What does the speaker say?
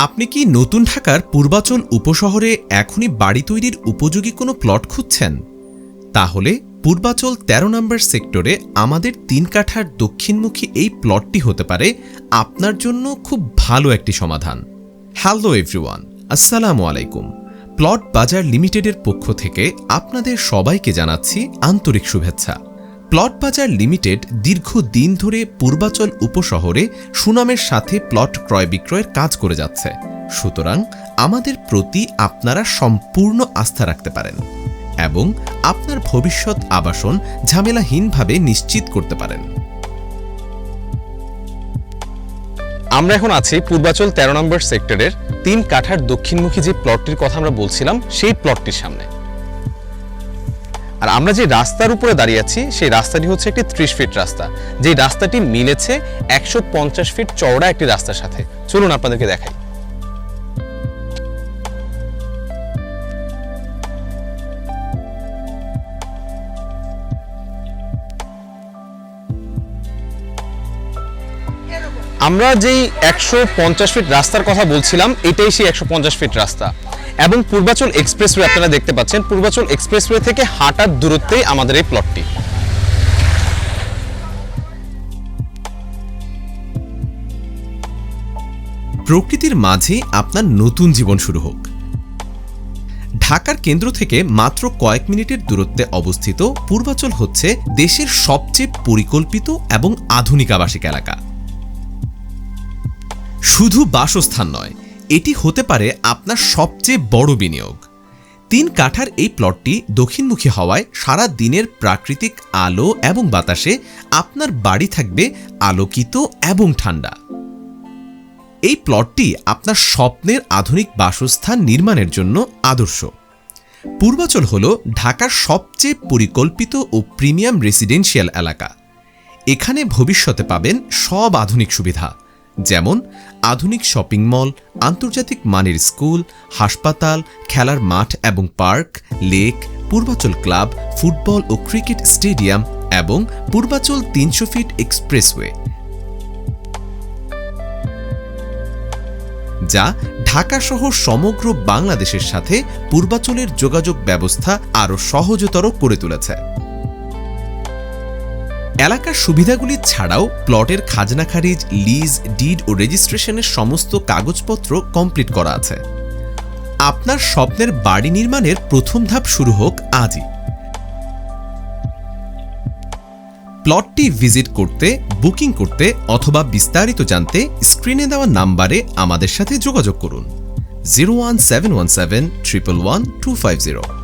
আপনি কি নতুন ঢাকার পূর্বাচল উপশহরে এখনই বাড়ি তৈরির উপযোগী কোনো প্লট খুঁজছেন? তাহলে পূর্বাচল ১৩ নম্বর সেক্টরে আমাদের ৩ কাঠার দক্ষিণমুখী এই প্লটটি হতে পারে আপনার জন্য খুব ভালো একটি সমাধান। হ্যালো এভরিওয়ান, আসসালামু আলাইকুম। প্লট বাজার লিমিটেডের পক্ষ থেকে আপনাদের সবাইকে জানাচ্ছি আন্তরিক শুভেচ্ছা। প্লট বাজার লিমিটেড দীর্ঘদিন ধরে পূর্বাচল উপশহরে সুনামের সাথে প্লট ক্রয় বিক্রয়ের কাজ করে যাচ্ছে, সুতরাং আমাদের প্রতি আপনারা সম্পূর্ণ আস্থা রাখতে পারেন এবং আপনার ভবিষ্যৎ আবাসন ঝামেলাহীনভাবে নিশ্চিত করতে পারেন। আমরা এখন আছি পূর্বাচল ১৩ নম্বর সেক্টরের ৩ কাঠার দক্ষিণমুখী যে প্লটটির কথা আমরা বলছিলাম সেই প্লটটির সামনে। আর আমরা যে রাস্তার উপরে দাঁড়িয়ে আছি সেই রাস্তাটি হচ্ছে একটি ৩০ ফিট রাস্তা, যে রাস্তাটি মিলেছে ১৫০ ফিট চওড়া একটি রাস্তার সাথে। চলুন আপনাদেরকে দেখাই। আমরা যেই ১৫০ ফিট রাস্তার কথা বলছিলাম, এটাই সেই ১৫০ ফিট রাস্তা এবং পূর্বাচল এক্সপ্রেসওয়ে আপনারা দেখতে পাচ্ছেন। পূর্বাচল এক্সপ্রেসওয়ে থেকে হাঁটার দূরত্বেই আমাদের এই প্লটটি। প্রকৃতির মাঝে আপনার নতুন জীবন শুরু হোক। ঢাকার কেন্দ্র থেকে মাত্র কয়েক মিনিটের দূরত্বে অবস্থিত পূর্বাচল হচ্ছে দেশের সবচেয়ে পরিকল্পিত এবং আধুনিক আবাসিক এলাকা। শুধু বাসস্থান নয়, এটি হতে পারে আপনার সবচেয়ে বড় বিনিয়োগ। ৩ কাঠার এই প্লটটি দক্ষিণমুখী হওয়ায় সারা দিনের প্রাকৃতিক আলো এবং বাতাসে আপনার বাড়ি থাকবে আলোকিত এবং ঠান্ডা। এই প্লটটি আপনার স্বপ্নের আধুনিক বাসস্থান নির্মাণের জন্য আদর্শ। পূর্বাচল হল ঢাকার সবচেয়ে পরিকল্পিত ও প্রিমিয়াম রেসিডেন্সিয়াল এলাকা। এখানে ভবিষ্যতে পাবেন সব আধুনিক সুবিধা, যেমন আধুনিক শপিং মল, আন্তর্জাতিক মানের স্কুল, হাসপাতাল, খেলার মাঠ এবং park, lake, Purbachal club, football ও ক্রিকেট স্টেডিয়াম এবং পূর্বাচল ৩০০ ফিট এক্সপ্রেসওয়ে, যা ঢাকাসহ সমগ্র বাংলাদেশের সাথে পূর্বাচলের যোগাযোগ ব্যবস্থা আরও সহজতর করে তুলেছে। এলাকার সুবিধাগুলি ছাড়াও প্লটের খাজনা খারিজ, লিজ, ডিড ও রেজিস্ট্রেশনের সমস্ত কাগজপত্র কমপ্লিট করা আছে। আপনার স্বপ্নের বাড়ি নির্মাণের প্রথম ধাপ শুরু হোক আজই। প্লটটি ভিজিট করতে, বুকিং করতে অথবা বিস্তারিত জানতে স্ক্রিনে দেওয়া নাম্বারে আমাদের সাথে যোগাযোগ করুন 01717 111 250।